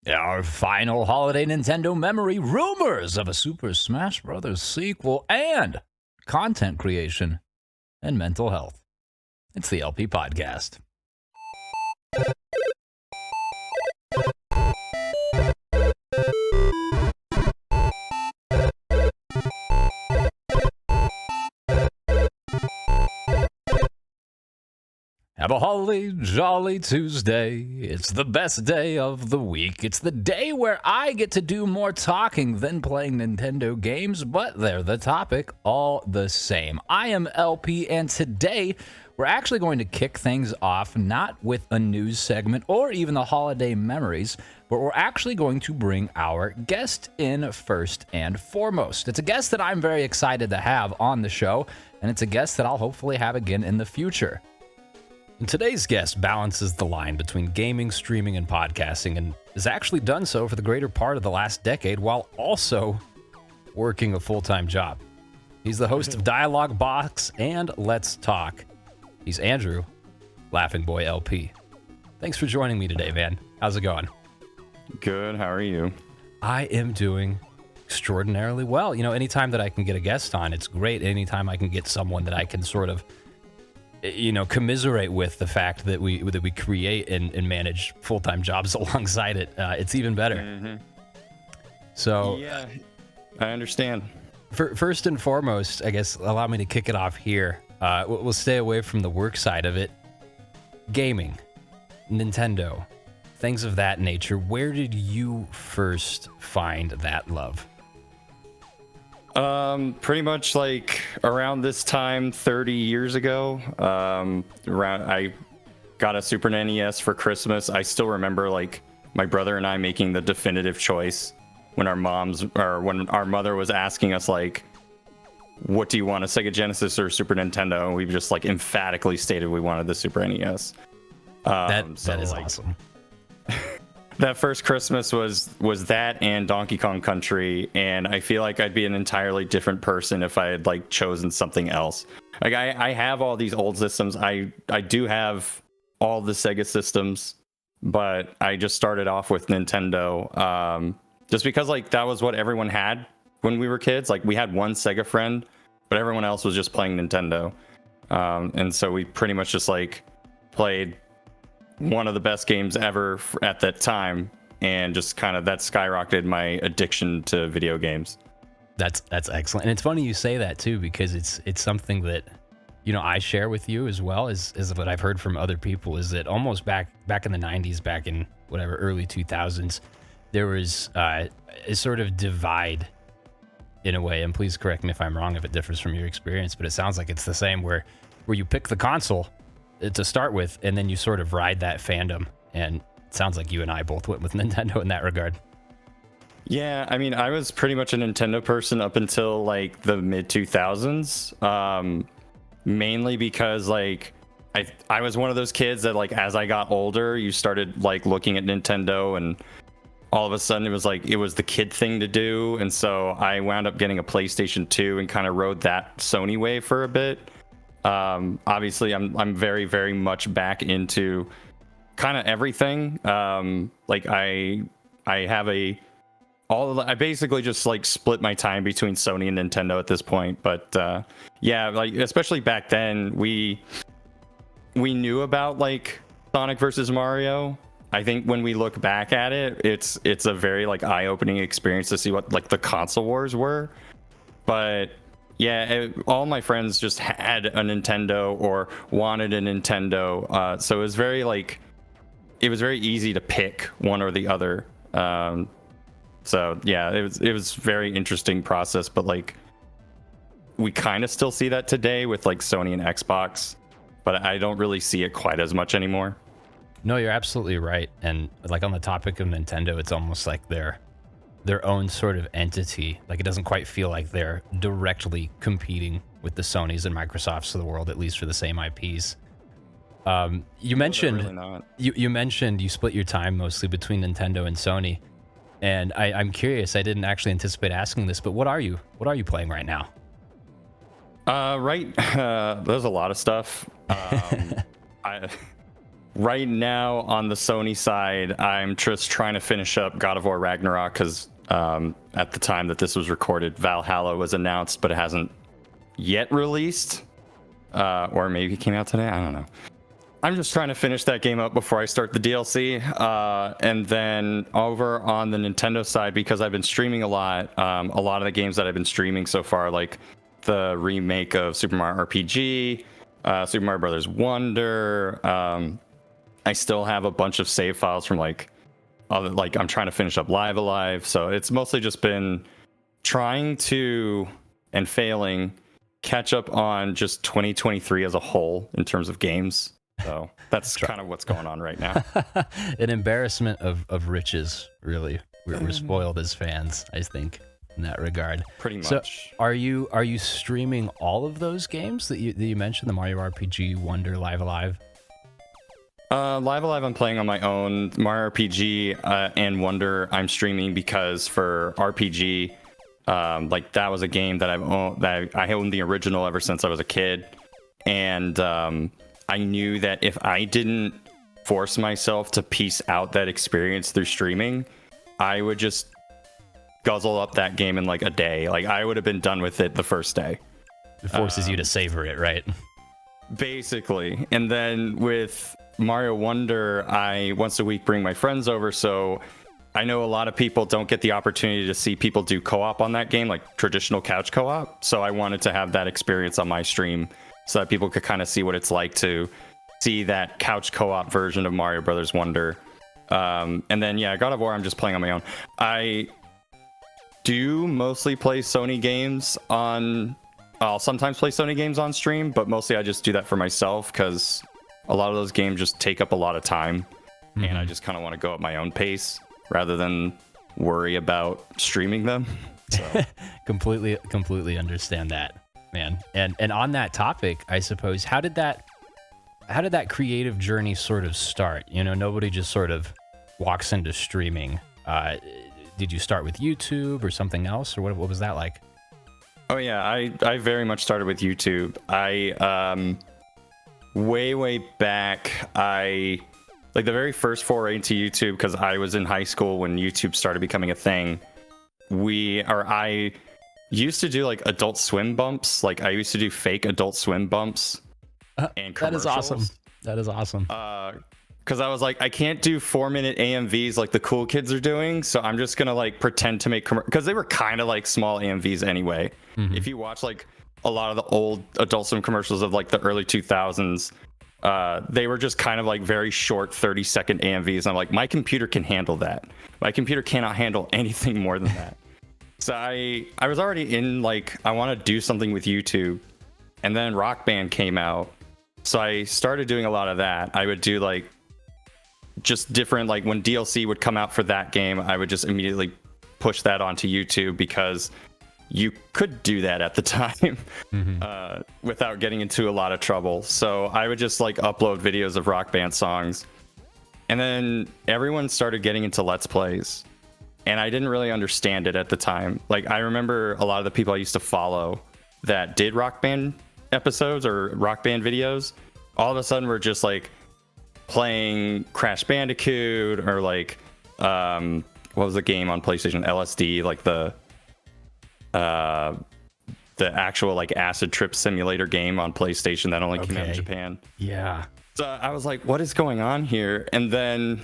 Our final holiday Nintendo memory, rumors of a Super Smash Bros. Sequel, and content creation and mental health. It's the LP Podcast. Have a holly jolly Tuesday. It's the best day of the week. It's the day where I get to do more talking than playing Nintendo games, but they're the topic all the same. I am LP, and today we're actually going to kick things off not with a news segment or even the holiday memories, but we're actually going to bring our guest in first and foremost. It's a guest that I'm very excited to have on the show, and it's a guest that I'll hopefully have again in the future. And today's guest balances the line between gaming, streaming, and podcasting, and has actually done so for the greater part of the last decade while also working a full-time job. He's the host of Dialogue Box and Let's Talk. He's Andrew, LaughingboyLP. Thanks for joining me today, man. How's it going? Good. How are you? I am doing extraordinarily well. You know, anytime that I can get a guest on, it's great. Anytime I can get someone that I can sort of commiserate with the fact that we create and manage full-time jobs alongside it, it's even better. Mm-hmm. So yeah, I understand. First and foremost, I guess, allow me to kick it off here. We'll stay away from the work side of it. Gaming, Nintendo, things of that nature. Where did you first find that love? Pretty much like around this time 30 years ago, I got a Super NES for Christmas. I still remember like my brother and I making the definitive choice when when our mother was asking us like, what do you want, a Sega Genesis or Super Nintendo? And we just like emphatically stated we wanted the Super NES. That is awesome. That first Christmas was that and Donkey Kong Country, and I feel like I'd be an entirely different person if I had like chosen something else. Like I have all these old systems. I do have all the Sega systems, but I just started off with Nintendo, just because like that was what everyone had when we were kids. Like we had one Sega friend, but everyone else was just playing Nintendo, and so we pretty much just like played one of the best games ever at that time, and just kind of that skyrocketed my addiction to video games. That's excellent. And it's funny you say that too, because it's something that, you know, I share with you as well as what I've heard from other people, is that almost back in the 90s, back in whatever early 2000s, there was a sort of divide in a way, and please correct me if I'm wrong if it differs from your experience, but it sounds like it's the same, where you pick the console to start with, and then you sort of ride that fandom, and it sounds like you and I both went with Nintendo in that regard. Yeah, I mean, I was pretty much a Nintendo person up until like the mid 2000s, mainly because like I was one of those kids that like as I got older, you started like looking at Nintendo, and all of a sudden it was the kid thing to do, and so I wound up getting a PlayStation 2 and kind of rode that Sony wave for a bit. Obviously I'm very, very much back into kind of everything. Like I basically just like split my time between Sony and Nintendo at this point. But, yeah, like, especially back then we knew about like Sonic versus Mario. I think when we look back at it, it's a very like eye-opening experience to see what like the console wars were. But yeah, all my friends just had a Nintendo or wanted a Nintendo, so it was very easy to pick one or the other. So yeah, it was very interesting process, but like we kind of still see that today with like Sony and Xbox, but I don't really see it quite as much anymore. No, you're absolutely right. And like on the topic of Nintendo, it's almost like their own sort of entity. Like it doesn't quite feel like they're directly competing with the Sonys and Microsofts of the world, at least for the same IPs. You mentioned really not. You mentioned you split your time mostly between Nintendo and Sony, and I'm curious. I didn't actually anticipate asking this, but what are you playing right now? There's a lot of stuff. right now on the Sony side, I'm just trying to finish up God of War Ragnarok because at the time that this was recorded, Valhalla was announced, but it hasn't yet released. Or maybe it came out today. I don't know. I'm just trying to finish that game up before I start the DLC. And then over on the Nintendo side, because I've been streaming a lot of the games that I've been streaming so far, like the remake of Super Mario RPG, Super Mario Brothers Wonder. I still have a bunch of save files from like I'm trying to finish up Live Alive. So it's mostly just been trying to, and failing, catch up on just 2023 as a whole in terms of games. So that's kind of what's going on right now. An embarrassment of riches, really. We're spoiled as fans, I think, in that regard. Pretty much. So are you streaming all of those games that you mentioned, the Mario RPG, Wonder, Live Alive? Live Alive I'm playing on my own. Mario RPG and Wonder I'm streaming because for RPG, like that was a game that I owned the original ever since I was a kid, and I knew that if I didn't force myself to piece out that experience through streaming, I would just guzzle up that game in like a day. Like I would have been done with it the first day. It forces you to savor it, right? Basically. And then with Mario Wonder, I once a week bring my friends over, so I know a lot of people don't get the opportunity to see people do co-op on that game, like traditional couch co-op. So I wanted to have that experience on my stream so that people could kind of see what it's like to see that couch co-op version of Mario Brothers Wonder. And then, yeah, God of War, I'm just playing on my own. I do mostly play Sony games I'll sometimes play Sony games on stream, but mostly I just do that for myself because a lot of those games just take up a lot of time. Mm-hmm. And I just kind of want to go at my own pace rather than worry about streaming them. So. completely understand that, man. And on that topic, I suppose, how did that creative journey sort of start? You know, nobody just sort of walks into streaming. Did you start with YouTube or something else, or what was that like? Oh yeah, I very much started with YouTube. I way back, like the very first foray into YouTube, because I was in high school when YouTube started becoming a thing. I used to do like Adult Swim bumps. Like I used to do fake Adult Swim bumps and commercials. That is awesome. Because I was like, I can't do 4-minute AMVs like the cool kids are doing, so I'm just gonna like pretend to make because they were kind of like small AMVs anyway. Mm-hmm. If you watch like a lot of the old Adult Swim commercials of like the early 2000s, they were just kind of like very short 30-second AMVs. And I'm like, my computer can handle that. My computer cannot handle anything more than that. So I was already in like, I want to do something with YouTube, and then Rock Band came out, so I started doing a lot of that. I would do like just different, like when DLC would come out for that game, I would just immediately push that onto YouTube because you could do that at the time. Mm-hmm. Without getting into a lot of trouble. So I would just like upload videos of Rock Band songs, and then everyone started getting into Let's Plays, and I didn't really understand it at the time. Like I remember a lot of the people I used to follow that did Rock Band episodes or Rock Band videos, all of a sudden were just like playing Crash Bandicoot or like what was the game on PlayStation, LSD, like the actual like acid trip simulator game on PlayStation that only came out in Japan. Yeah. So I was like, what is going on here? And then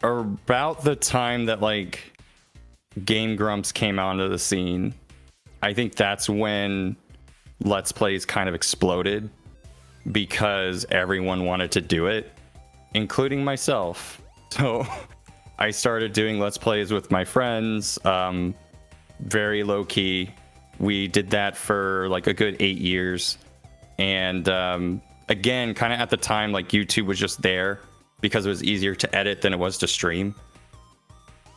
about the time that like Game Grumps came onto the scene, I think that's when Let's Plays kind of exploded because everyone wanted to do it, including myself. So I started doing Let's Plays with my friends, very low key. We did that for like a good 8 years. And again, kind of at the time, like YouTube was just there because it was easier to edit than it was to stream.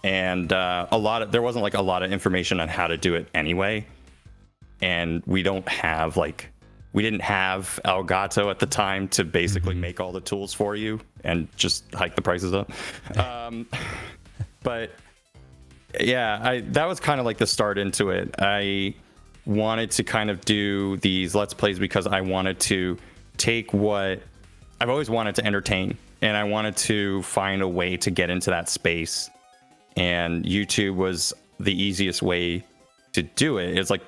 And there wasn't like a lot of information on how to do it anyway. And we didn't have Elgato at the time to basically make all the tools for you and just hike the prices up. But yeah, that was kind of like the start into it. I wanted to kind of do these Let's Plays because I wanted to take what I've always wanted to entertain, and I wanted to find a way to get into that space. And YouTube was the easiest way to do it. It's like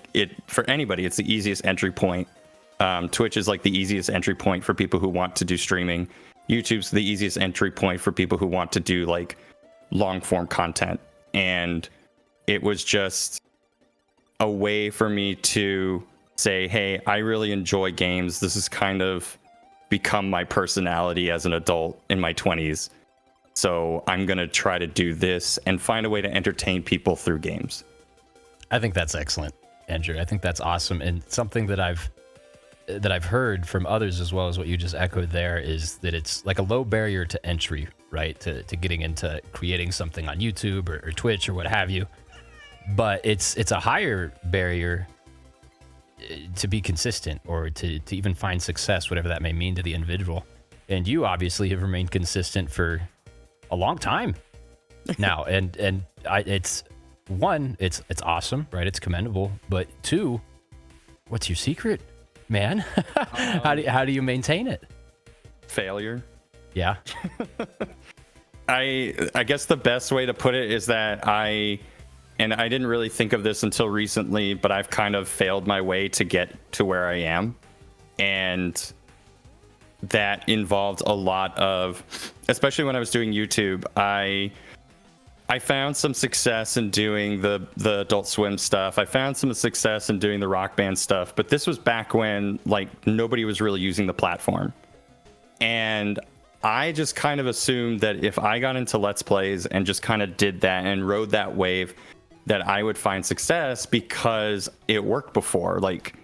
for anybody, it's the easiest entry point. Twitch is like the easiest entry point for people who want to do streaming. YouTube's the easiest entry point for people who want to do like long form content. And it was just a way for me to say, hey, I really enjoy games. This has kind of become my personality as an adult in my 20s. So I'm going to try to do this and find a way to entertain people through games. I think that's excellent, Andrew. I think that's awesome. And something that I've heard from others, as well as what you just echoed there, is that it's like a low barrier to entry, right? To getting into creating something on YouTube or Twitch or what have you. But it's a higher barrier to be consistent or to even find success, whatever that may mean to the individual. And you obviously have remained consistent for a long time now. It's awesome, right? It's commendable. But two, what's your secret, man? How do you maintain it? Failure. Yeah. I guess the best way to put it is that and I didn't really think of this until recently, but I've kind of failed my way to get to where I am. And that involved a lot of, especially when I was doing YouTube, I found some success in doing the Adult Swim stuff. I found some success in doing the Rock Band stuff, but this was back when like nobody was really using the platform. And I just kind of assumed that if I got into Let's Plays and just kind of did that and rode that wave, that I would find success because it worked before. Like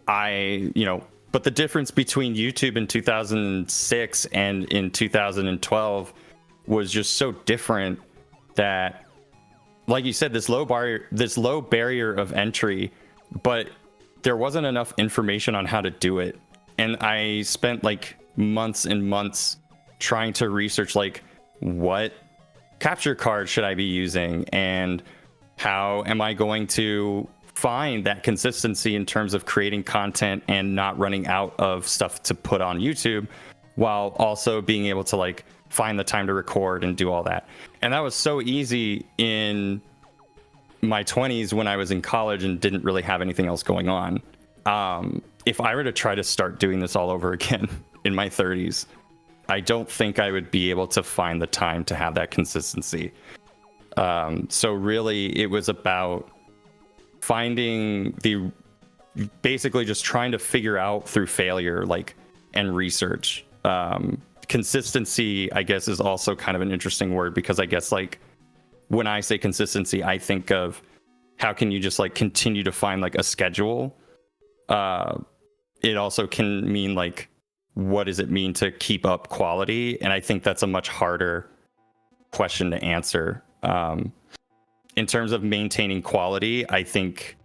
but the difference between YouTube in 2006 and in 2012 was just so different that, like you said, this low barrier of entry, but there wasn't enough information on how to do it. And I spent like months and months trying to research like what capture card should I be using and how am I going to find that consistency in terms of creating content and not running out of stuff to put on YouTube, while also being able to like find the time to record and do all that. And that was so easy in my 20s when I was in college and didn't really have anything else going on. If I were to try to start doing this all over again in my 30s, I don't think I would be able to find the time to have that consistency. So really it was about basically just trying to figure out through failure, like, and research. Consistency, I guess, is also kind of an interesting word, because I guess like when I say consistency, I think of how can you just like continue to find like a schedule. It also can mean like, what does it mean to keep up quality? And I think that's a much harder question to answer. In terms of maintaining quality, I think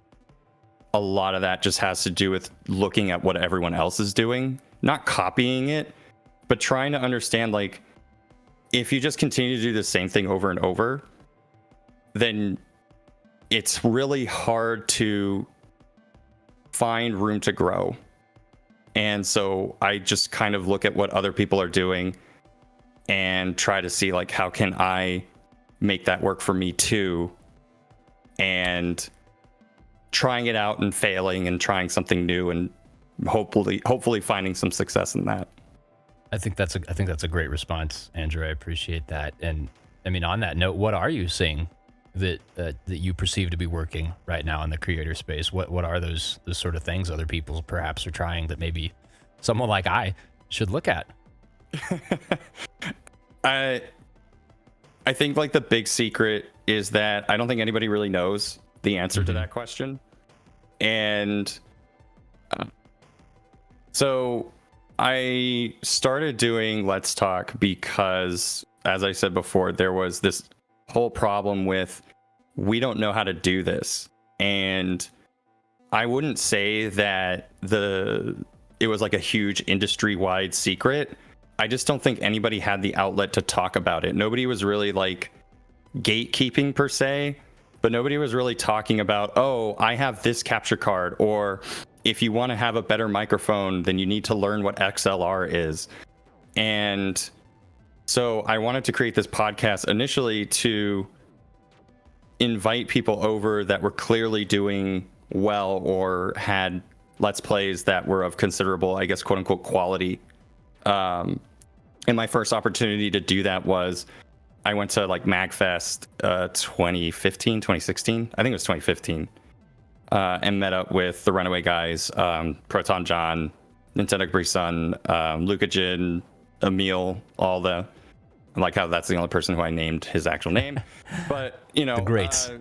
a lot of that just has to do with looking at what everyone else is doing, not copying it, but trying to understand, like, if you just continue to do the same thing over and over, then it's really hard to find room to grow. And so I just kind of look at what other people are doing and try to see, like, how can I make that work for me too? And trying it out and failing and trying something new and hopefully finding some success in that. I think that's a great response, Andrew. I appreciate that. And I mean, on that note, what are you seeing that you perceive to be working right now in the creator space? What are those sort of things other people perhaps are trying that maybe someone like I should look at? I think like the big secret is that I don't think anybody really knows the answer to that question. And so I started doing Let's Talk because, as I said before, there was this whole problem with, we don't know how to do this. And I wouldn't say that it was like a huge industry-wide secret. I just don't think anybody had the outlet to talk about it. Nobody was really like gatekeeping per se, but nobody was really talking about, oh, I have this capture card, or if you want to have a better microphone, then you need to learn what XLR is. And so I wanted to create this podcast initially to invite people over that were clearly doing well or had Let's Plays that were of considerable, I guess, quote unquote, quality. And my first opportunity to do that was I went to like MagFest 2015, 2016. I think it was 2015. And met up with the Runaway guys, Proton John, Nintendo Capri Sun, Luca Jin, Emil, all the... I like how that's the only person who I named his actual name. But, you know... The greats.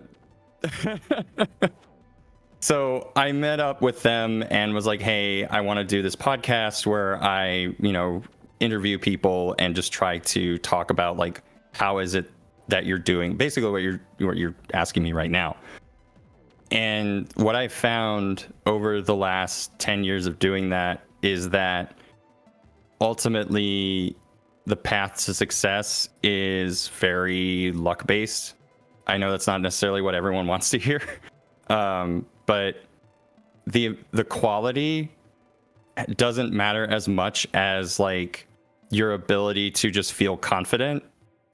So I met up with them and was like, hey, I want to do this podcast where I, you know, interview people and just try to talk about, like, how is it that you're doing? Basically what you're asking me right now. And what I found over the last 10 years of doing that is that ultimately the path to success is very luck based. I know that's not necessarily what everyone wants to hear, but the quality doesn't matter as much as like your ability to just feel confident.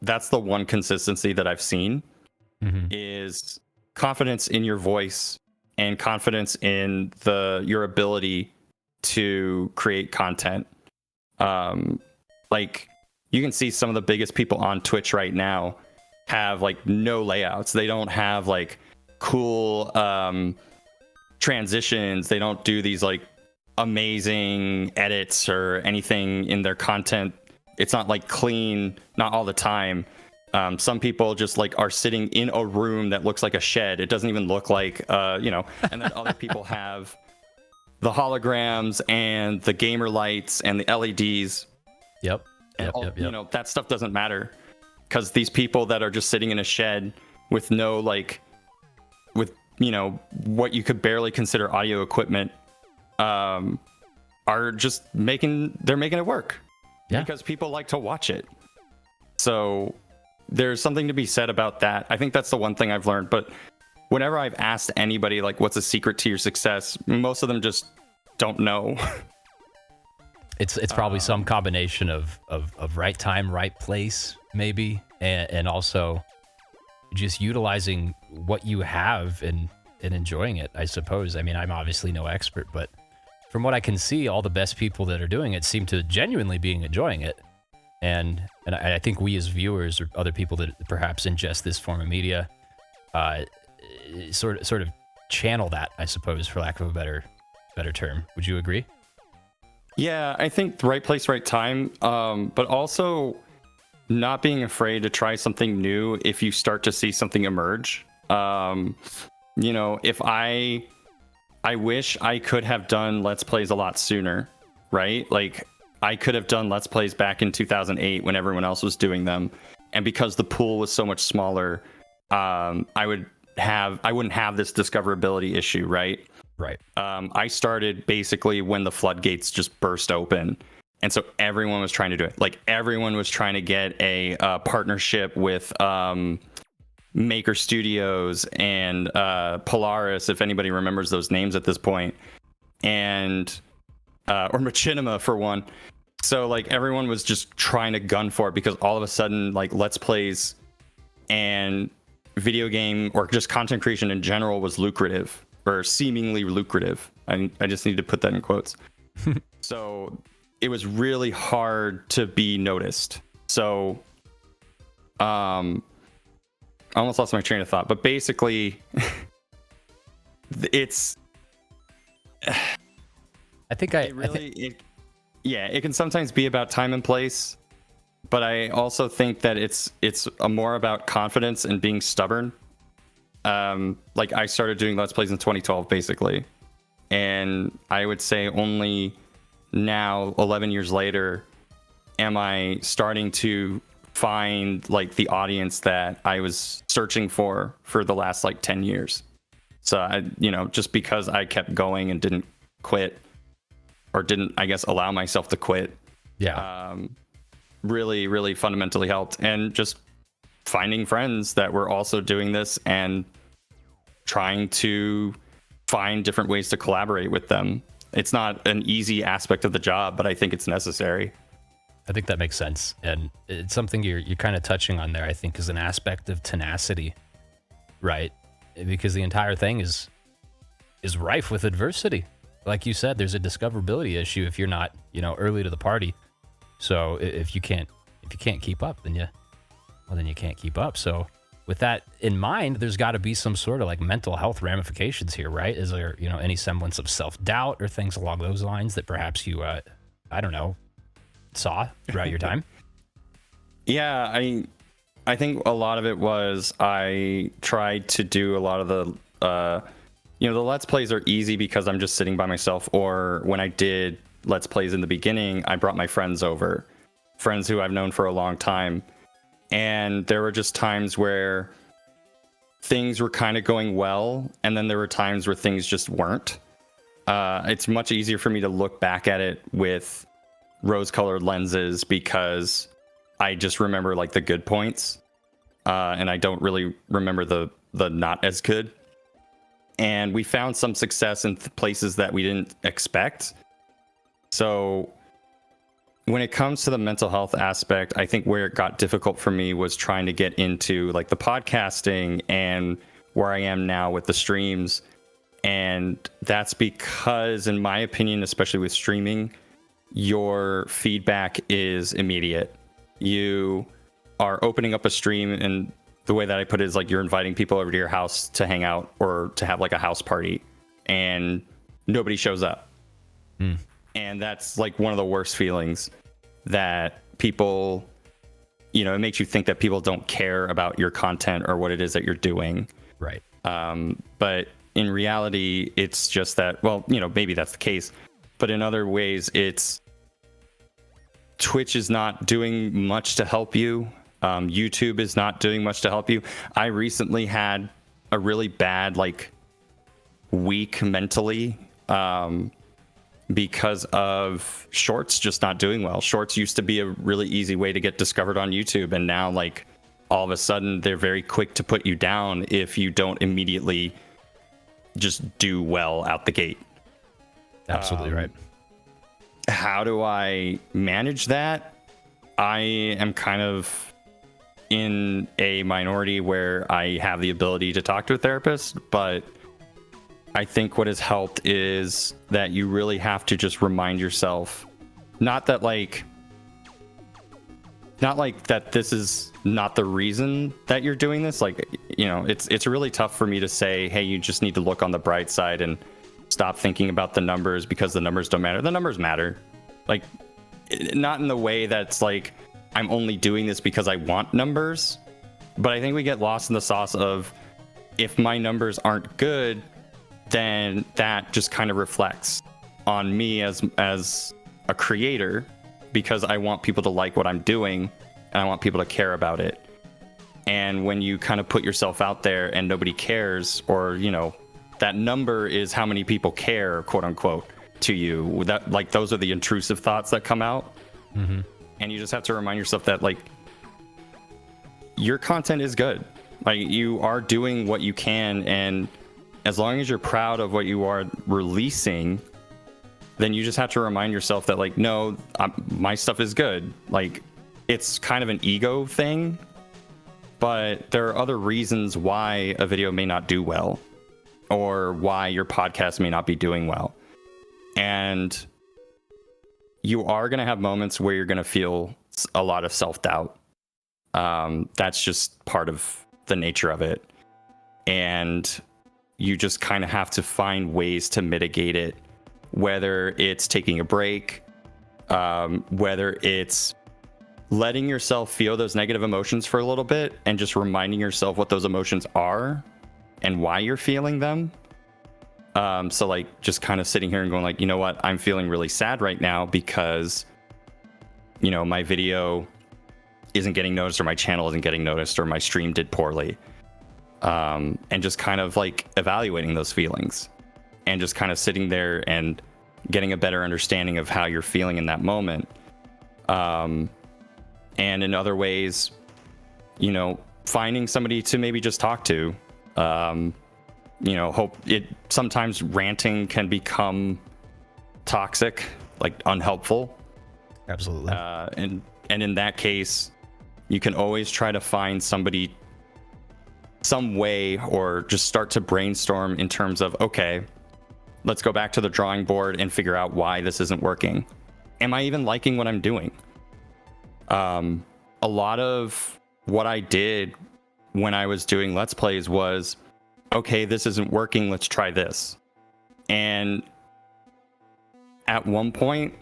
That's the one consistency that I've seen is confidence in your voice and confidence in your ability to create content. Like you can see some of the biggest people on Twitch right now have like no layouts. They don't have like cool transitions. They don't do these like amazing edits or anything in their content. It's not like clean, not all the time. Some people just like are sitting in a room that looks like a shed. It doesn't even look like, you know, and then other people have the holograms and the gamer lights and the LEDs. Yep. You know, that stuff doesn't matter because these people that are just sitting in a shed with no like, with, you know, what you could barely consider audio equipment, are just making it work. Yeah. Because people like to watch it. So there's something to be said about that. I think that's the one thing I've learned. But whenever I've asked anybody, like, what's the secret to your success? Most of them just don't know. It's probably some combination of right time, right place, maybe. And also just utilizing what you have and enjoying it, I suppose. I mean, I'm obviously no expert, but from what I can see, all the best people that are doing it seem to genuinely be enjoying it. And I think we as viewers or other people that perhaps ingest this form of media sort of channel that, I suppose, for lack of a better term. Would you agree? Yeah, I think the right place, right time, but also not being afraid to try something new if you start to see something emerge. You know, if I wish I could have done Let's Plays a lot sooner, right? Like, I could have done Let's Plays back in 2008 when everyone else was doing them. And because the pool was so much smaller, I wouldn't have this discoverability issue, right? Right. I started basically when the floodgates just burst open. And so everyone was trying to do it. Like everyone was trying to get a partnership with Maker Studios and Polaris, if anybody remembers those names at this point, and or Machinima for one. So like everyone was just trying to gun for it because all of a sudden like Let's Plays and video game or just content creation in general was lucrative or seemingly lucrative. I just need to put that in quotes. So it was really hard to be noticed. So I almost lost my train of thought, but basically it's it can sometimes be about time and place, but I also think that it's more about confidence and being stubborn. Like I started doing Let's Plays in 2012 basically, and I would say only now 11 years later am I starting to find like the audience that I was searching for the last like 10 years. So I, you know, just because I kept going and didn't quit, or didn't, I guess, allow myself to quit. Yeah. Really, really fundamentally helped. And just finding friends that were also doing this and trying to find different ways to collaborate with them. It's not an easy aspect of the job, but I think it's necessary. I think that makes sense. And it's something you're kind of touching on there, I think, is an aspect of tenacity, right? Because the entire thing is rife with adversity. Like you said, there's a discoverability issue if you're not, early to the party. So if you can't keep up, then you can't keep up. So with that in mind, there's got to be some sort of like mental health ramifications here, right? Is there, any semblance of self-doubt or things along those lines that perhaps you, I don't know, saw throughout your time? Yeah, I think a lot of it was I tried to do a lot of the the Let's Plays are easy because I'm just sitting by myself, or when I did Let's Plays in the beginning, I brought my friends over, friends who I've known for a long time. And there were just times where things were kind of going well, and then there were times where things just weren't. It's much easier for me to look back at it with rose-colored lenses because I just remember like the good points, and I don't really remember the not as good. And we found some success in places that we didn't expect. So when it comes to the mental health aspect, I think where it got difficult for me was trying to get into like the podcasting and where I am now with the streams. And that's because, in my opinion, especially with streaming, your feedback is immediate. You are opening up a stream, and the way that I put it is like you're inviting people over to your house to hang out or to have like a house party, and nobody shows up. And that's like one of the worst feelings, that people, it makes you think that people don't care about your content or what it is that you're doing. Right. But in reality, it's just that, well, maybe that's the case, but in other ways, it's Twitch is not doing much to help you. YouTube is not doing much to help you. I recently had a really bad week mentally, because of shorts just not doing well. Shorts used to be a really easy way to get discovered on YouTube, and now all of a sudden they're very quick to put you down if you don't immediately just do well out the gate. Absolutely right. How do I manage that? I am kind of in a minority where I have the ability to talk to a therapist, but I think what has helped is that you really have to just remind yourself, not that this is not the reason that you're doing this. It's really tough for me to say, hey, you just need to look on the bright side and stop thinking about the numbers because the numbers don't matter. The numbers matter. Not in the way that's I'm only doing this because I want numbers, but I think we get lost in the sauce of, if my numbers aren't good, then that just kind of reflects on me as a creator, because I want people to like what I'm doing and I want people to care about it. And when you kind of put yourself out there and nobody cares, or that number is how many people care, quote unquote, to you, that those are the intrusive thoughts that come out. Mm-hmm. And you just have to remind yourself that your content is good. You are doing what you can, and as long as you're proud of what you are releasing, then you just have to remind yourself that no, my stuff is good. It's kind of an ego thing, but there are other reasons why a video may not do well, or why your podcast may not be doing well. And you are going to have moments where you're going to feel a lot of self-doubt. That's just part of the nature of it. And you just kind of have to find ways to mitigate it, whether it's taking a break, whether it's letting yourself feel those negative emotions for a little bit and just reminding yourself what those emotions are and why you're feeling them. So just kind of sitting here and going you know what, I'm feeling really sad right now because, my video isn't getting noticed, or my channel isn't getting noticed, or my stream did poorly. And just kind of evaluating those feelings and just kind of sitting there and getting a better understanding of how you're feeling in that moment. And in other ways, finding somebody to maybe just talk to. Sometimes ranting can become toxic, unhelpful. Absolutely. And in that case, you can always try to find somebody, some way, or just start to brainstorm in terms of, okay, let's go back to the drawing board and figure out why this isn't working. Am I even liking what I'm doing? A lot of what I did when I was doing Let's Plays was, okay, this isn't working, let's try this. And at one point,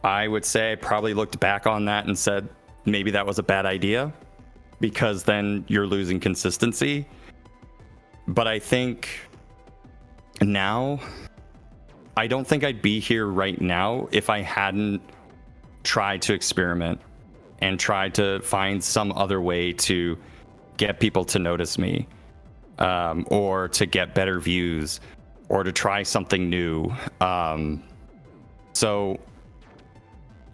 I would say I probably looked back on that and said, maybe that was a bad idea, because then you're losing consistency. But I think now, I don't think I'd be here right now if I hadn't tried to experiment and tried to find some other way to get people to notice me, or to get better views, or to try something new. So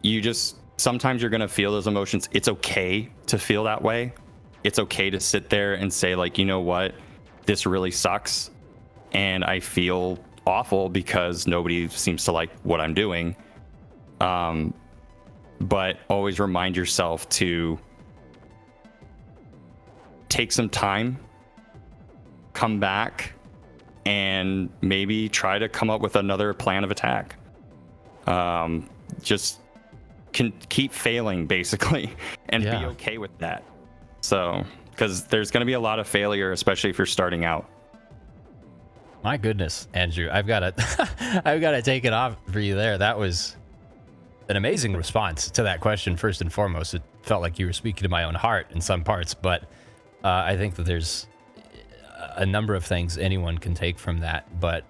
you just, sometimes you're going to feel those emotions. It's okay to feel that way. It's okay to sit there and say, like, you know what, this really sucks, and I feel awful because nobody seems to like what I'm doing. But always remind yourself to take some time, come back, and maybe try to come up with another plan of attack. Just can keep failing, basically, and be okay with that. So, because there's going to be a lot of failure, especially if you're starting out. My goodness, Andrew, I've got to take it off for you there. That was an amazing response to that question. First and foremost, it felt like you were speaking to my own heart in some parts, but I think that there's a number of things anyone can take from that. But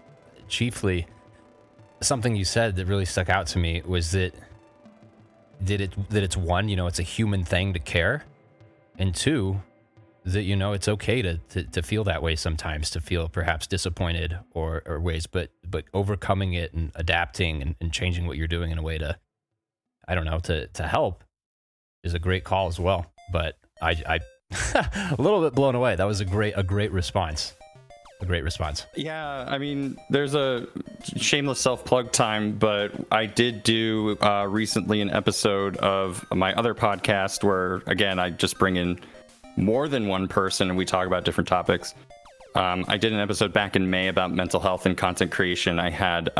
chiefly, something you said that really stuck out to me was that it's one, it's a human thing to care, and two, that it's okay to feel that way sometimes, to feel perhaps disappointed or ways, but overcoming it and adapting and changing what you're doing in a way to, I don't know, to help is a great call as well. But I a little bit blown away. That was a great response. A great response. Yeah, I mean, there's a shameless self-plug time, but I did do recently an episode of my other podcast where, again, I just bring in more than one person and we talk about different topics. I did an episode back in May about mental health and content creation. I had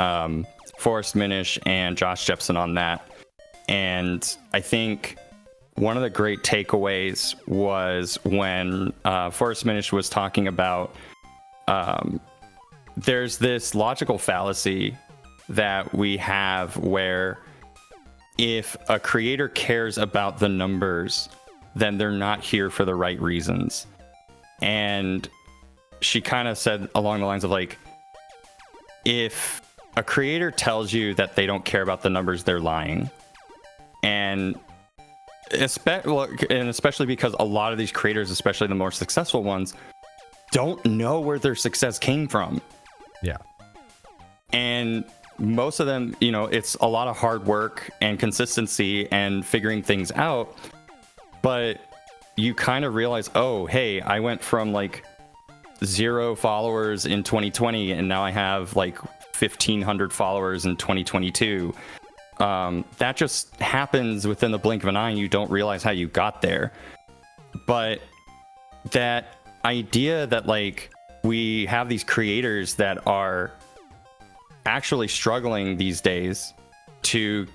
Forrest Minish and Josh Jepson on that. And I think one of the great takeaways was when Forrest Minish was talking about there's this logical fallacy that we have where if a creator cares about the numbers, then they're not here for the right reasons. And she kind of said along the lines of, like, if a creator tells you that they don't care about the numbers, they're lying. And especially because a lot of these creators, especially the more successful ones, don't know where their success came from. Yeah. And most of them, it's a lot of hard work and consistency and figuring things out. But you kind of realize, oh, hey, I went from like 0 followers in 2020 and now I have like 1,500 followers in 2022. That just happens within the blink of an eye and you don't realize how you got there. But that idea that, like, we have these creators that are actually struggling these days to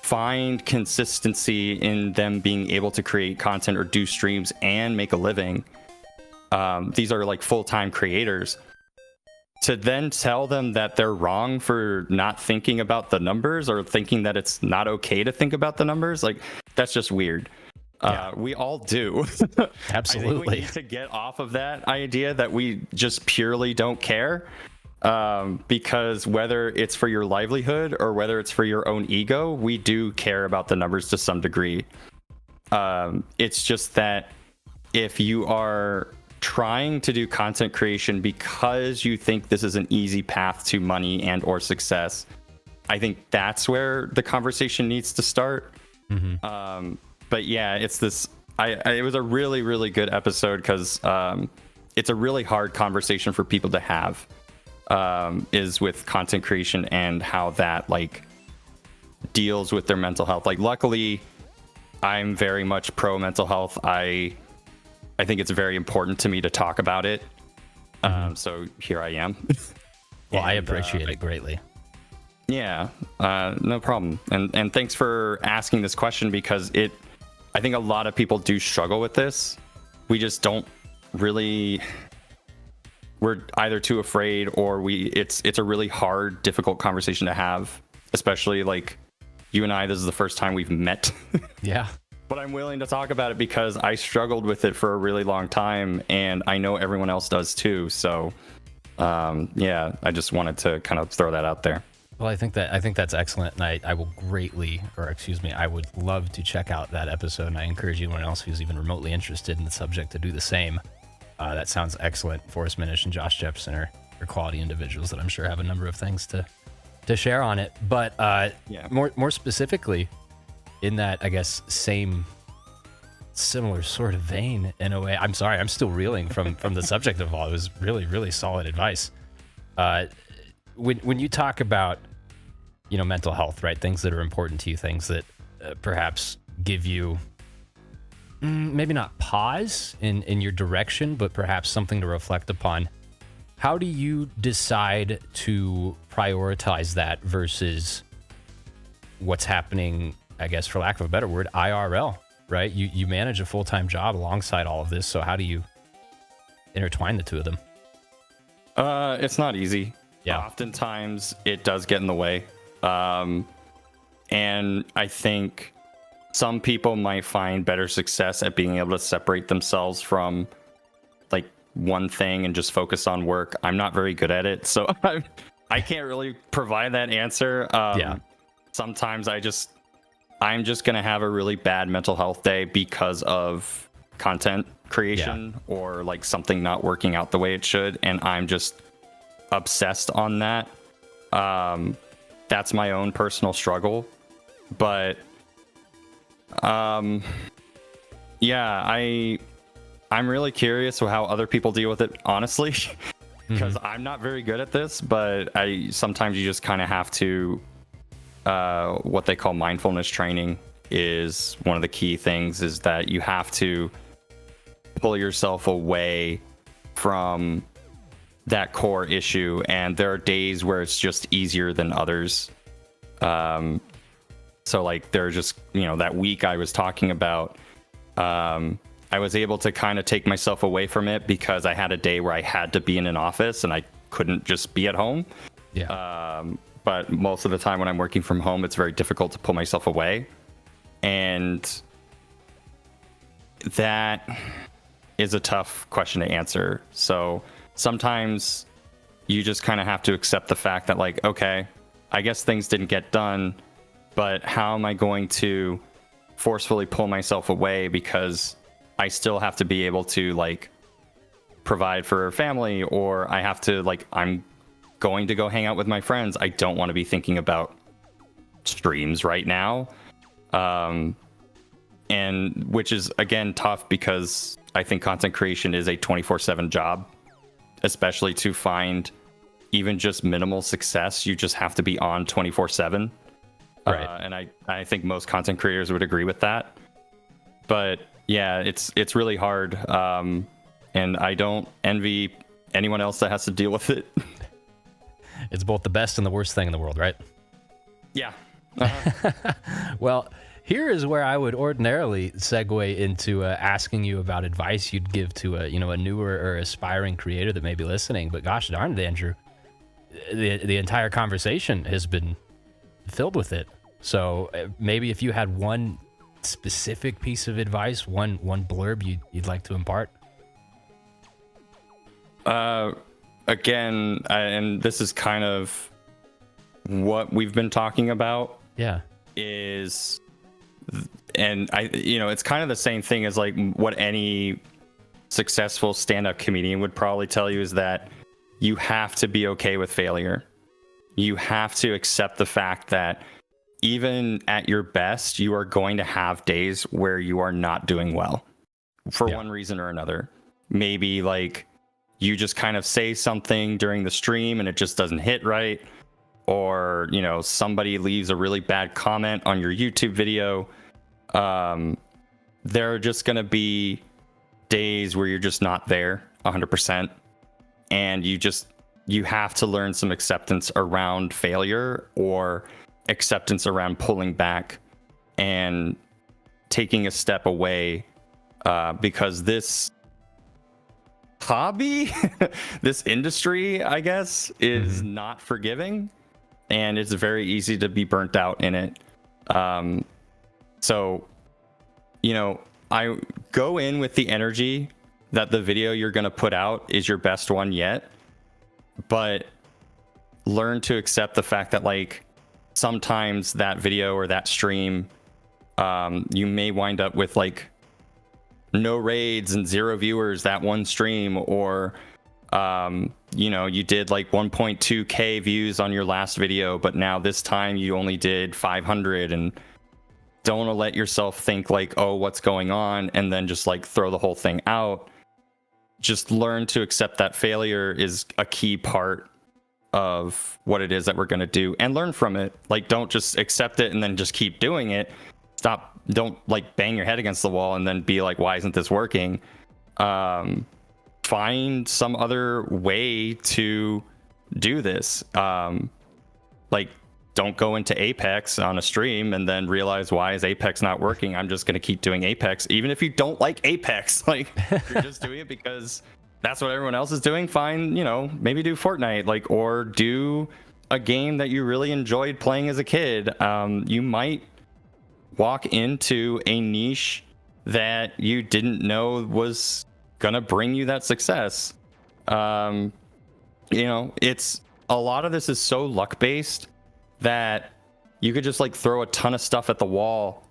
find consistency in them being able to create content or do streams and make a living. These are like full-time creators. To then tell them that they're wrong for not thinking about the numbers or thinking that it's not okay to think about the numbers, like, that's just weird. We all do. Absolutely. I think we need to get off of that idea that we just purely don't care, because whether it's for your livelihood or whether it's for your own ego, we do care about the numbers to some degree. It's just that if you are trying to do content creation because you think this is an easy path to money and or success, I think that's where the conversation needs to start. Mm-hmm. But yeah, it's this. It was a really, really good episode because it's a really hard conversation for people to have. Is with content creation and how that, like, deals with their mental health. Like, luckily, I'm very much pro mental health. I think it's very important to me to talk about it. So here I am. Well, I appreciate it greatly. Yeah, no problem. And thanks for asking this question, because I think a lot of people do struggle with this. We just don't really, we're either too afraid, or it's a really hard, difficult conversation to have, especially like you and I, this is the first time we've met. Yeah. But I'm willing to talk about it because I struggled with it for a really long time, and I know everyone else does too. So yeah, I just wanted to kind of throw that out there. Well, I think that's excellent, and I will I would love to check out that episode, and I encourage anyone else who's even remotely interested in the subject to do the same. That sounds excellent. Forrest Minish and Josh Jepson are quality individuals that I'm sure have a number of things to share on it. But more specifically, in that, I guess, similar sort of vein, in a way. I'm sorry, I'm still reeling from the subject of all. It was really, really solid advice. When you talk about, mental health, right? Things that are important to you, things that perhaps give you maybe not pause in your direction, but perhaps something to reflect upon. How do you decide to prioritize that versus what's happening, I guess, for lack of a better word, IRL, right? You manage a full-time job alongside all of this. So how do you intertwine the two of them? It's not easy. Yeah. Oftentimes it does get in the way. And I think some people might find better success at being able to separate themselves from like one thing and just focus on work. I'm not very good at it, so I can't really provide that answer. Sometimes I'm just going to have a really bad mental health day because of content creation or like something not working out the way it should. And I'm just obsessed on that. That's my own personal struggle, but I'm really curious how other people deal with it, honestly, because I'm not very good at this, but sometimes you just kind of have to, what they call mindfulness training is one of the key things, is that you have to pull yourself away from that core issue, and there are days where it's just easier than others. So like there's just, that week I was talking about, I was able to kind of take myself away from it because I had a day where I had to be in an office and I couldn't just be at home. But most of the time when I'm working from home, it's very difficult to pull myself away. And that is a tough question to answer. So sometimes you just kind of have to accept the fact that, like, okay, I guess things didn't get done, but how am I going to forcefully pull myself away, because I still have to be able to like provide for family, or I have to, like, I'm going to go hang out with my friends. I don't want to be thinking about streams right now. And which is, again, tough because I think content creation is a 24/7 job, especially to find even just minimal success. You just have to be on 24/7. Right. And I think most content creators would agree with that. But yeah, it's really hard. And I don't envy anyone else that has to deal with it. It's both the best and the worst thing in the world, right? Yeah. Well, here is where I would ordinarily segue into asking you about advice you'd give to a newer or aspiring creator that may be listening. But gosh darn it, Andrew, the entire conversation has been filled with it. So maybe if you had one specific piece of advice, one blurb you'd like to impart. Again, and this is kind of what we've been talking about. Yeah. And it's kind of the same thing as like what any successful stand-up comedian would probably tell you, is that you have to be okay with failure. You have to accept the fact that even at your best, you are going to have days where you are not doing well for one reason or another. Maybe like you just kind of say something during the stream and it just doesn't hit right, or somebody leaves a really bad comment on your YouTube video, there are just going to be days where you're just not there 100%, and you have to learn some acceptance around failure, or acceptance around pulling back and taking a step away, because this hobby, this industry, I guess, is not forgiving, and it's very easy to be burnt out in it. So, I go in with the energy that the video you're going to put out is your best one yet, but learn to accept the fact that, like, sometimes that video or that stream, you may wind up with like no raids and 0 viewers that one stream, or you did like 1.2k views on your last video, but now this time you only did 500, and don't want to let yourself think like, oh, what's going on, and then just like throw the whole thing out. Just learn to accept that failure is a key part of what it is that we're going to do, and learn from it. Like, don't just accept it and then just keep doing it. Don't like bang your head against the wall and then be like, why isn't this working? Find some other way to do this. Like, don't go into Apex on a stream and then realize, why is Apex not working? I'm just going to keep doing Apex. Even if you don't like Apex, like, you're just doing it because that's what everyone else is doing. Fine, maybe do Fortnite, like, or do a game that you really enjoyed playing as a kid. You might walk into a niche that you didn't know was gonna bring you that success. It's a lot of this is so luck based that you could just like throw a ton of stuff at the wall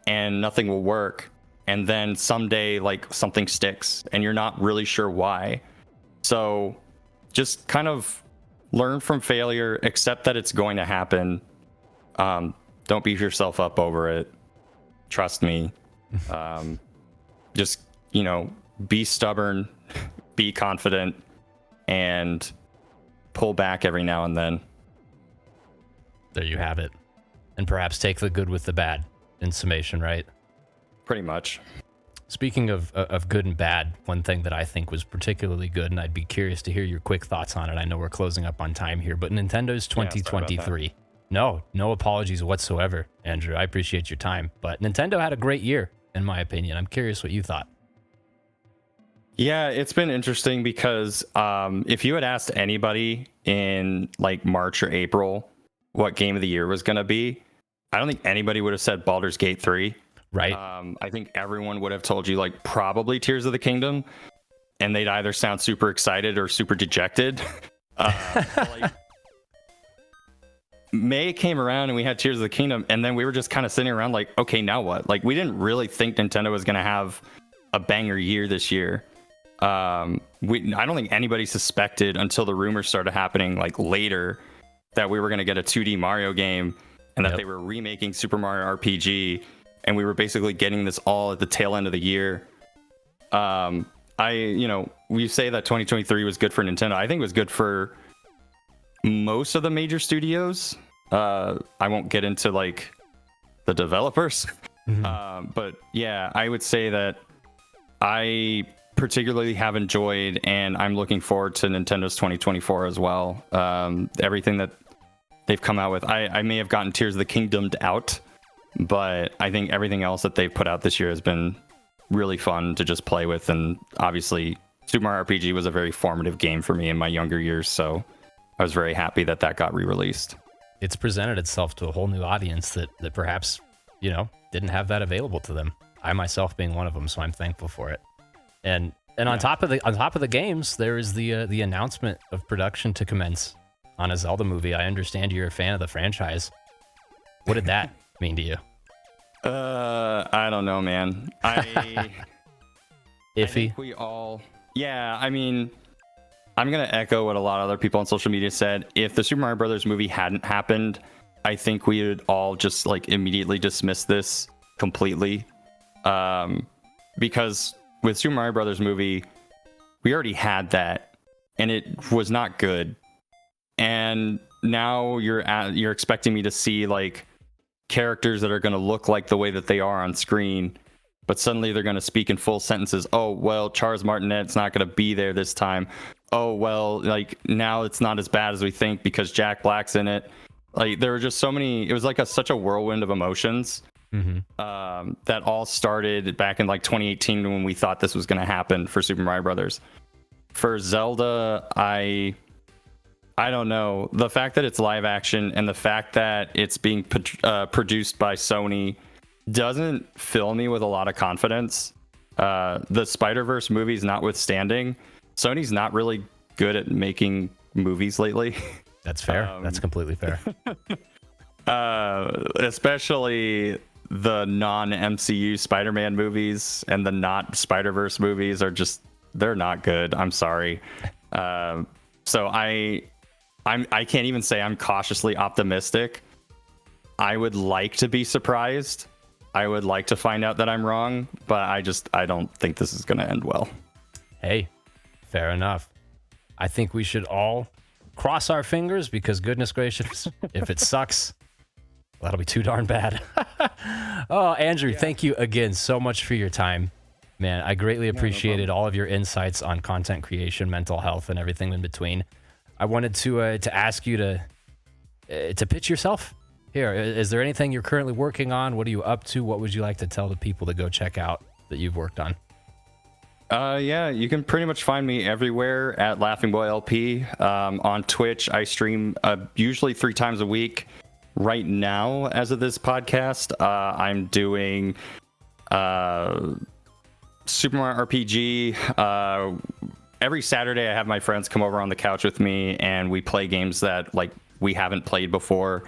and nothing will work, and then someday like something sticks and you're not really sure why. So just kind of learn from failure, accept that it's going to happen. Don't beat yourself up over it. Trust me. Just, be stubborn, be confident, and pull back every now and then. There you have it. And perhaps take the good with the bad in summation, right? Pretty much. Speaking of good and bad, one thing that I think was particularly good, and I'd be curious to hear your quick thoughts on it. I know we're closing up on time here, but Nintendo's 2023. No apologies whatsoever, Andrew. I appreciate your time. But Nintendo had a great year, in my opinion. I'm curious what you thought. Yeah, it's been interesting because if you had asked anybody in like March or April what game of the year was going to be, I don't think anybody would have said Baldur's Gate 3. Right. I think everyone would have told you like probably Tears of the Kingdom, and they'd either sound super excited or super dejected. Like, May came around and we had Tears of the Kingdom, and then we were just kind of sitting around like, okay, now what? Like, we didn't really think Nintendo was going to have a banger year this year. I don't think anybody suspected until the rumors started happening like later that we were going to get a 2D Mario game, and that they were remaking Super Mario RPG, and we were basically getting this all at the tail end of the year. We say that 2023 was good for Nintendo. I think it was good for most of the major studios. I won't get into like the developers, but yeah, I would say that I particularly have enjoyed, and I'm looking forward to Nintendo's 2024 as well. Everything that they've come out with, I may have gotten Tears of the Kingdom out, but I think everything else that they've put out this year has been really fun to just play with. And obviously Super Mario RPG was a very formative game for me in my younger years, so I was very happy that got re-released. It's presented itself to a whole new audience that perhaps, didn't have that available to them. I myself being one of them, so I'm thankful for it. And on top of the games, there is the announcement of production to commence on a Zelda movie. I understand you're a fan of the franchise. What did that mean to you? I don't know, man. Iffy. I think we all, yeah. I mean, I'm gonna echo what a lot of other people on social media said. If the Super Mario Brothers movie hadn't happened, I think we would all just like immediately dismiss this completely, because with Super Mario Brothers movie, we already had that, and it was not good. And now you're expecting me to see like characters that are going to look like the way that they are on screen, but suddenly they're going to speak in full sentences. Oh, well, Charles Martinet's not going to be there this time. Oh, well, like now it's not as bad as we think because Jack Black's in it. Like there were just so many, it was like such a whirlwind of emotions that all started back in like 2018 when we thought this was going to happen for Super Mario Brothers. For Zelda, I don't know. The fact that it's live action and the fact that it's being produced by Sony doesn't fill me with a lot of confidence. The Spider-Verse movies notwithstanding, Sony's not really good at making movies lately. That's fair. That's completely fair. Especially the non-MCU Spider-Man movies and the not Spider-Verse movies are just, they're not good. I'm sorry. So I can't even say I'm cautiously optimistic. I would like to be surprised. I would like to find out that I'm wrong, but I don't think this is going to end well. Hey, fair enough. I think we should all cross our fingers because goodness gracious, if it sucks, that'll be too darn bad. Oh, Andrew, thank you again so much for your time. Man, I greatly appreciated all of your insights on content creation, mental health, and everything in between. I wanted to ask you to pitch yourself. Here, is there anything you're currently working on? What are you up to? What would you like to tell the people to go check out that you've worked on? Yeah, you can pretty much find me everywhere at LaughingboyLP. On Twitch, I stream usually 3 times a week. Right now, as of this podcast, I'm doing Super Mario RPG. Every Saturday, I have my friends come over on the couch with me, and we play games that like we haven't played before.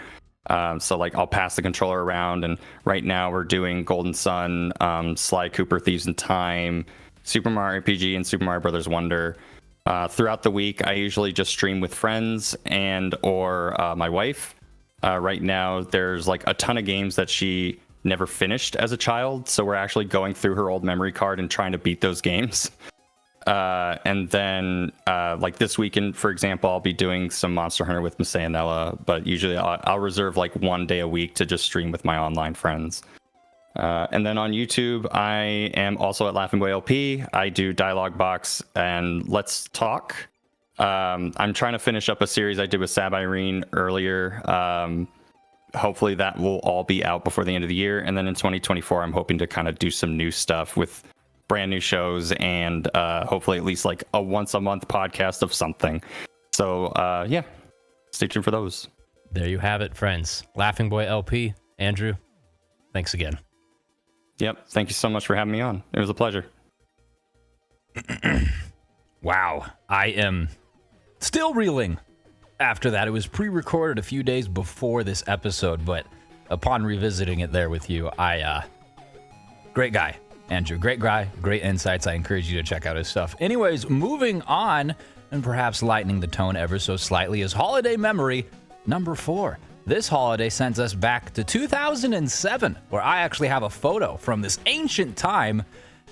So like I'll pass the controller around, and right now we're doing Golden Sun, Sly Cooper Thieves in Time, Super Mario RPG, and Super Mario Brothers Wonder. Throughout the week, I usually just stream with friends and or my wife. Right now, there's like a ton of games that she never finished as a child, so we're actually going through her old memory card and trying to beat those games. And then like this weekend, for example, I'll be doing some Monster Hunter with Masayanella, but usually I'll reserve like 1 day a week to just stream with my online friends. And then on YouTube, I am also at LaughingboyLP. I do Dialogue Box and Let's Talk. I'm trying to finish up a series I did with Sab Irene earlier. Hopefully that will all be out before the end of the year. And then in 2024, I'm hoping to kind of do some new stuff with brand new shows and hopefully at least like a once a month podcast of something. So yeah, stay tuned for those. There you have it, friends. LaughingboyLP, Andrew, thanks again. Yep. Thank you so much for having me on. It was a pleasure. Wow. I am still reeling after that. It was pre-recorded a few days before this episode, but upon revisiting it there with you, great guy, Andrew. Great guy, great insights. I encourage you to check out his stuff. Anyways, moving on, and perhaps lightening the tone ever so slightly, is holiday memory number 4. This holiday sends us back to 2007, where I actually have a photo from this ancient time.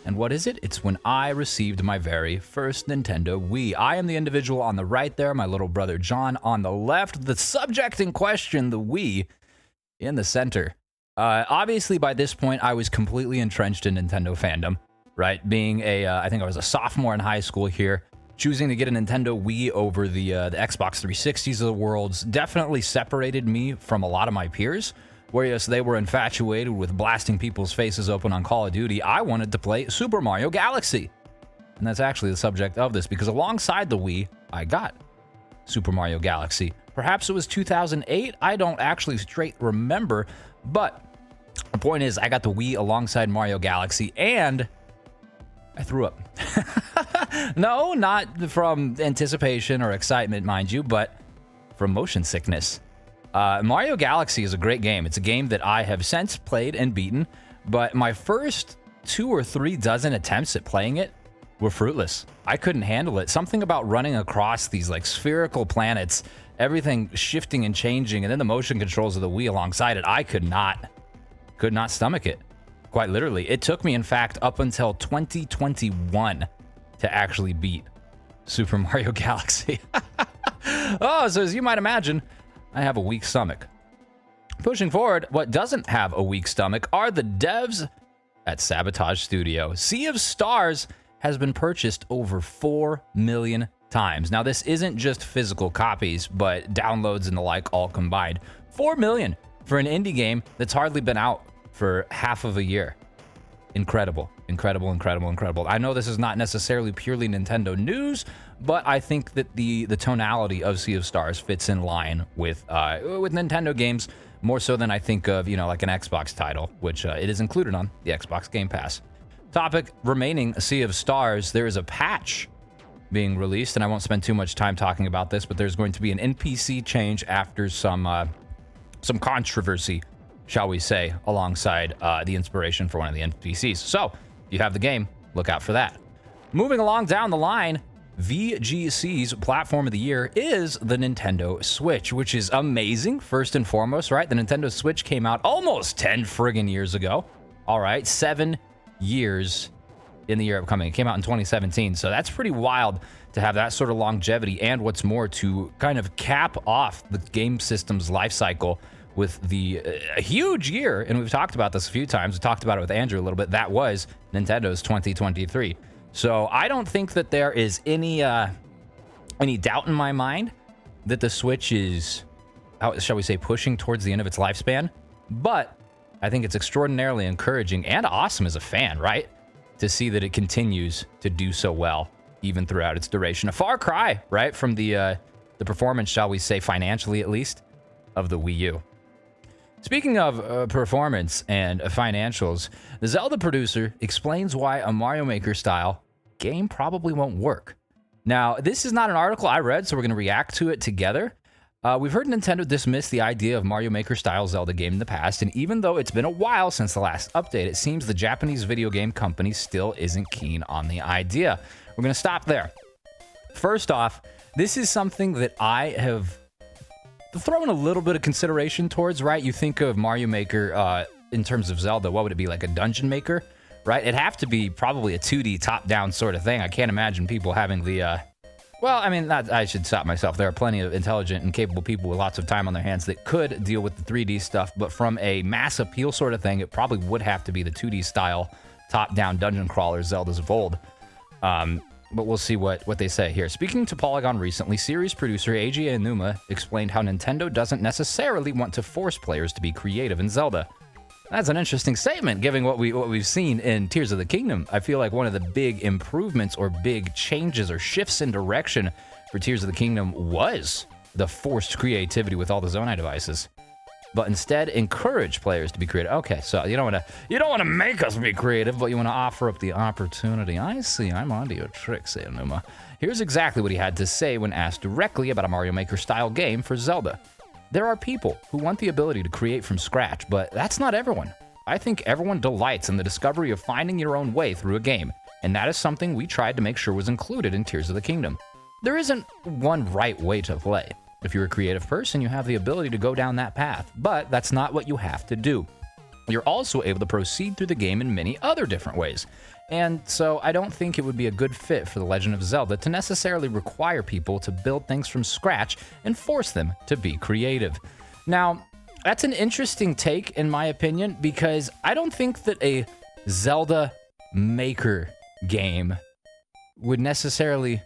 And what is it? It's when I received my very first Nintendo Wii. I am the individual on the right there, my little brother John on the left, the subject in question, the Wii, in the center. Obviously, by this point, I was completely entrenched in Nintendo fandom, right? Being I think I was a sophomore in high school here. Choosing to get a Nintendo Wii over the Xbox 360s of the worlds definitely separated me from a lot of my peers. Whereas they were infatuated with blasting people's faces open on Call of Duty, I wanted to play Super Mario Galaxy. And that's actually the subject of this, because alongside the Wii, I got Super Mario Galaxy. Perhaps it was 2008, I don't actually straight remember, but the point is I got the Wii alongside Mario Galaxy, and I threw up. No, not from anticipation or excitement, mind you, but from motion sickness. Mario Galaxy is a great game. It's a game that I have since played and beaten, but my first 2 or 3 dozen attempts at playing it were fruitless. I couldn't handle it. Something about running across these like spherical planets, everything shifting and changing, and then the motion controls of the Wii alongside it, I could not stomach it. Quite literally. It took me, in fact, up until 2021 to actually beat Super Mario Galaxy. Oh, so as you might imagine, I have a weak stomach. Pushing forward, what doesn't have a weak stomach are the devs at Sabotage Studio. Sea of Stars has been purchased over 4 million times. Now, this isn't just physical copies, but downloads and the like all combined. 4 million for an indie game that's hardly been out for half of a year. Incredible, incredible, incredible, incredible. I know this is not necessarily purely Nintendo news, but I think that the tonality of Sea of Stars fits in line with Nintendo games more so than I think of, like an Xbox title, which it is included on the Xbox Game Pass. Topic remaining, Sea of Stars, there is a patch being released, and I won't spend too much time talking about this, but there's going to be an NPC change after some controversy, shall we say, alongside the inspiration for one of the NPCs. So, you have the game, look out for that. Moving along down the line, VGC's Platform of the Year is the Nintendo Switch, which is amazing, first and foremost, right? The Nintendo Switch came out almost 10 friggin' years ago. All right, 7 years in the year upcoming. It came out in 2017, so that's pretty wild to have that sort of longevity, and what's more, to kind of cap off the game system's life cycle with a huge year, and we've talked about this a few times. We talked about it with Andrew a little bit. That was Nintendo's 2023. So I don't think that there is any doubt in my mind that the Switch is, shall we say, pushing towards the end of its lifespan. But I think it's extraordinarily encouraging and awesome as a fan, right? To see that it continues to do so well, even throughout its duration. A far cry, right, from the performance, shall we say, financially at least, of the Wii U. Speaking of performance and financials, the Zelda producer explains why a Mario Maker style game probably won't work. Now, this is not an article I read, so we're going to react to it together. We've heard Nintendo dismiss the idea of Mario Maker style Zelda game in the past, and even though it's been a while since the last update, it seems the Japanese video game company still isn't keen on the idea. We're going to stop there. First off, this is something that I have thrown a little bit of consideration towards, right? You think of Mario Maker in terms of Zelda, what would it be, like a dungeon maker, right? It'd have to be probably a 2D top-down sort of thing. I can't imagine people having the... Well, I mean, I should stop myself. There are plenty of intelligent and capable people with lots of time on their hands that could deal with the 3D stuff, but from a mass appeal sort of thing, it probably would have to be the 2D style top-down dungeon crawlers Zeldas of old. But we'll see what they say here. Speaking to Polygon recently, series producer Eiji Aonuma explained how Nintendo doesn't necessarily want to force players to be creative in Zelda. That's an interesting statement, given what we've seen in Tears of the Kingdom. I feel like one of the big improvements or big changes or shifts in direction for Tears of the Kingdom was the forced creativity with all the Zonai devices, but instead encourage players to be creative. Okay, so you don't want to make us be creative, but you want to offer up the opportunity. I see. I'm onto your tricks, Aonuma. Here's exactly what he had to say when asked directly about a Mario Maker style game for Zelda. There are people who want the ability to create from scratch, but that's not everyone. I think everyone delights in the discovery of finding your own way through a game, and that is something we tried to make sure was included in Tears of the Kingdom. There isn't one right way to play. If you're a creative person, you have the ability to go down that path, but that's not what you have to do. You're also able to proceed through the game in many other different ways. And so I don't think it would be a good fit for The Legend of Zelda to necessarily require people to build things from scratch and force them to be creative. Now, that's an interesting take in my opinion, because I don't think that a Zelda Maker game would necessarily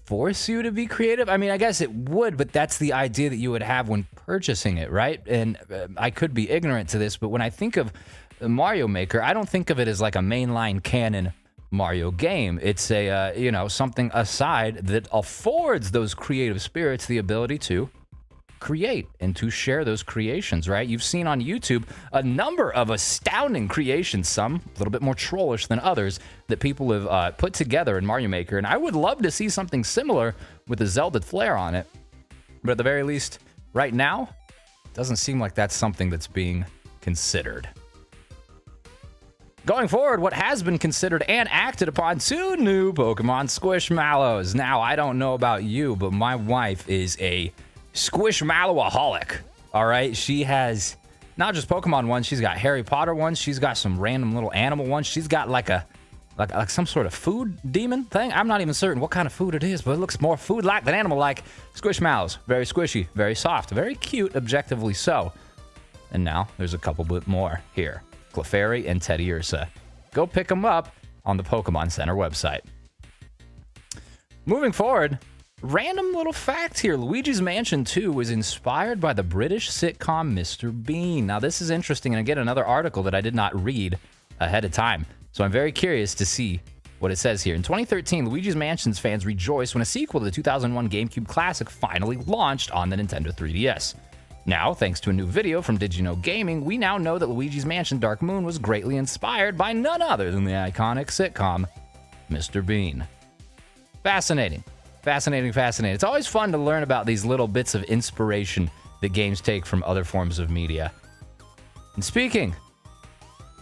force you to be creative. I mean, I guess it would, but that's the idea that you would have when purchasing it, right? And I could be ignorant to this, but when I think of Mario Maker, I don't think of it as like a mainline canon Mario game. It's a, something aside that affords those creative spirits the ability to create and to share those creations, right? You've seen on YouTube a number of astounding creations, some a little bit more trollish than others, that people have put together in Mario Maker, and I would love to see something similar with a Zelda flair on it. But at the very least, right now, it doesn't seem like that's something that's being considered. Going forward, what has been considered and acted upon, 2 new Pokemon Squishmallows. Now, I don't know about you, but my wife is a Squishmallow-aholic, all right? She has not just Pokemon ones, she's got Harry Potter ones, she's got some random little animal ones, she's got like a like some sort of food demon thing. I'm not even certain what kind of food it is, but it looks more food-like than animal-like. Squishmallows, very squishy, very soft, very cute, objectively so. And now there's a couple bit more here. Clefairy and Teddy Ursa. Go pick them up on the Pokemon Center website. Moving forward, random little fact here. Luigi's Mansion 2 was inspired by the British sitcom Mr. Bean. Now, this is interesting, and again, another article that I did not read ahead of time. So I'm very curious to see what it says here. In 2013, Luigi's Mansion's fans rejoiced when a sequel to the 2001 GameCube classic finally launched on the Nintendo 3DS. Now, thanks to a new video from Did You Know Gaming, we now know that Luigi's Mansion Dark Moon was greatly inspired by none other than the iconic sitcom Mr. Bean. Fascinating. Fascinating. It's always fun to learn about these little bits of inspiration that games take from other forms of media. And speaking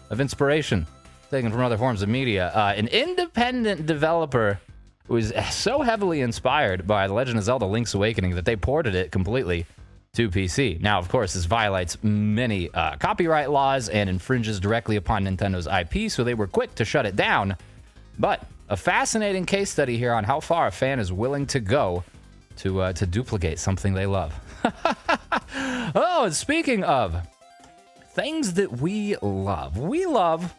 of inspiration taken from other forms of media, an independent developer was so heavily inspired by The Legend of Zelda Link's Awakening that they ported it completely to PC. Now, of course, this violates many copyright laws and infringes directly upon Nintendo's IP, so they were quick to shut it down. But a fascinating case study here on how far a fan is willing to go to duplicate something they love. Oh, and speaking of things that we love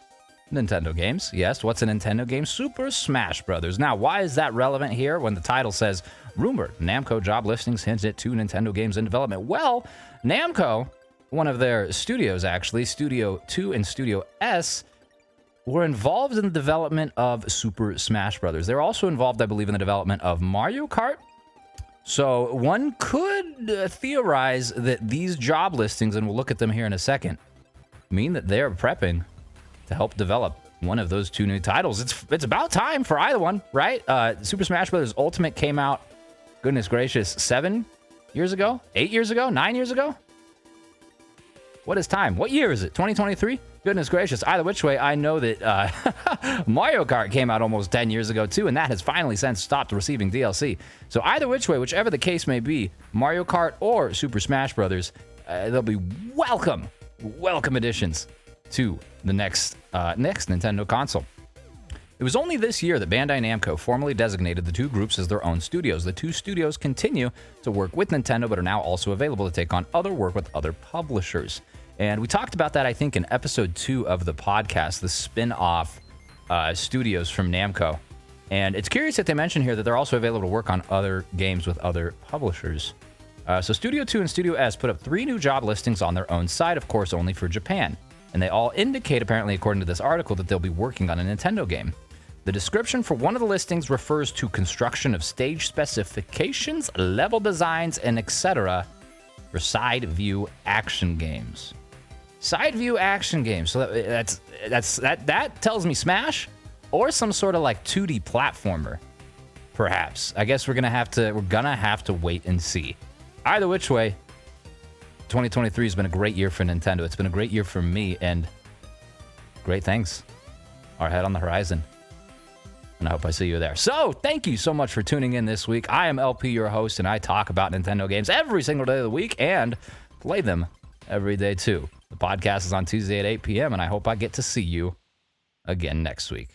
Nintendo games. Yes, what's a Nintendo game? Super Smash Bros. Now, why is that relevant here when the title says, rumored Namco job listings hint at 2 Nintendo games in development? Well, Namco, one of their studios actually, Studio 2 and Studio S, were involved in the development of Super Smash Bros. They're also involved, I believe, in the development of Mario Kart. So one could theorize that these job listings, and we'll look at them here in a second, mean that they're prepping to help develop one of those 2 new titles. It's about time for either one, right? Super Smash Bros. Ultimate came out, goodness gracious, 7 years ago? 8 years ago? 9 years ago? What is time? What year is it? 2023? Goodness gracious. Either which way, I know that Mario Kart came out almost 10 years ago too, and that has finally since stopped receiving DLC. So either which way, whichever the case may be, Mario Kart or Super Smash Bros., they'll be welcome additions to the next Nintendo console. It was only this year that Bandai Namco formally designated the 2 groups as their own studios. The 2 studios continue to work with Nintendo, but are now also available to take on other work with other publishers. And we talked about that, I think, in episode 2 of the podcast, the spin-off studios from Namco. And it's curious that they mention here that they're also available to work on other games with other publishers. So Studio 2 and Studio S put up 3 new job listings on their own site, of course, only for Japan. And they all indicate, apparently, according to this article, that they'll be working on a Nintendo game. The description for one of the listings refers to construction of stage specifications, level designs, and etc. for side view action games. Side view action games. So that tells me Smash or some sort of like 2D platformer, perhaps. I guess we're gonna have to wait and see. Either which way, 2023 has been a great year for Nintendo. It's been a great year for me, and great things are ahead on the horizon. And I hope I see you there. So, thank you so much for tuning in this week. I am LP, your host, and I talk about Nintendo games every single day of the week and play them every day too. The podcast is on Tuesday at 8 p.m., and I hope I get to see you again next week.